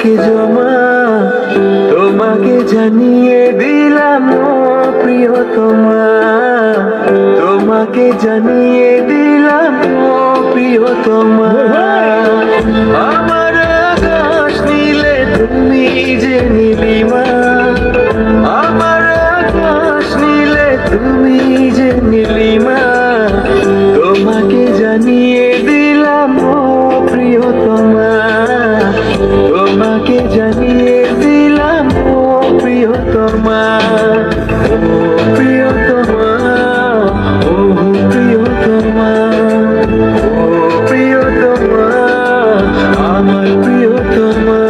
বুকে জমা তোমাকে জানিয়ে দিলাম ও প্রিয়তমা, তোমাকে জানিয়ে দিলাম ও প্রিয়তমা। আমার আকাশ নীলে তুমি যে নীলিমা, আমার আকাশ নীলে তুমি যে নীলিমা, তোমাকে জানিয়ে দিলাম ও প্রিয়তমা, তোমাকে জানিয়ে দিলাম ও প্রিয়তমা, ও প্রিয়তমা, ও প্রিয়তমা, ও প্রিয়তমা, আমার প্রিয়তমা।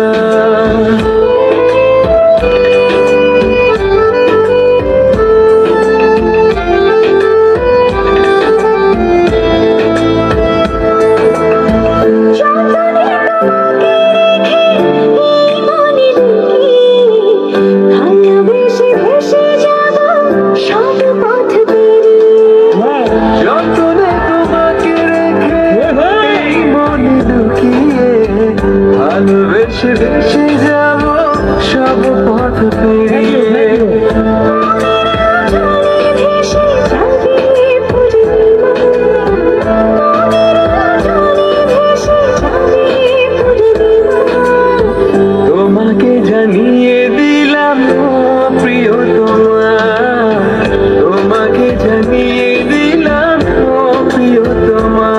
যতনে তোমাকে রেখে এই মনে লুকিয়ে, ভালোবেসে ভেসে যাব সব পথ পেরিয়ে। তোমাকে জানিয়ে দিলাম ও প্রিয়তমা, তোমাকে জানিয়ে দিলাম ও প্রিয়তমা।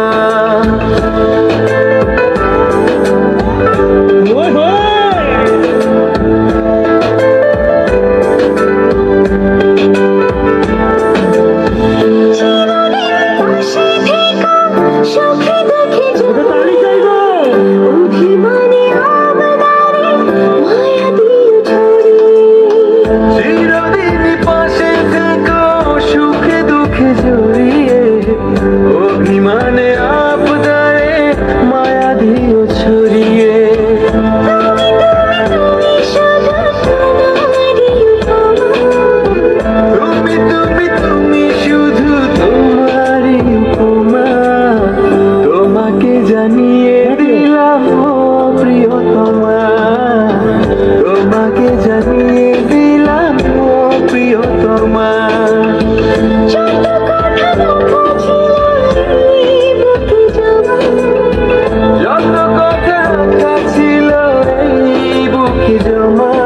চিরদিন পাশে থেকো সুখে দুঃখে জড়িয়ে, অভিমানে আপদারে মায়া দিও ছড়িয়ে। তুমি তুমি তুমি শুধু তোমারই উপমা, তোমাকে জানিয়ে দিলাম ও প্রিয়তমা, তোমাকে জানিয়ে দিলাম ও প্রিয়তমা। যত কথা ছিল এই বুকে জমা,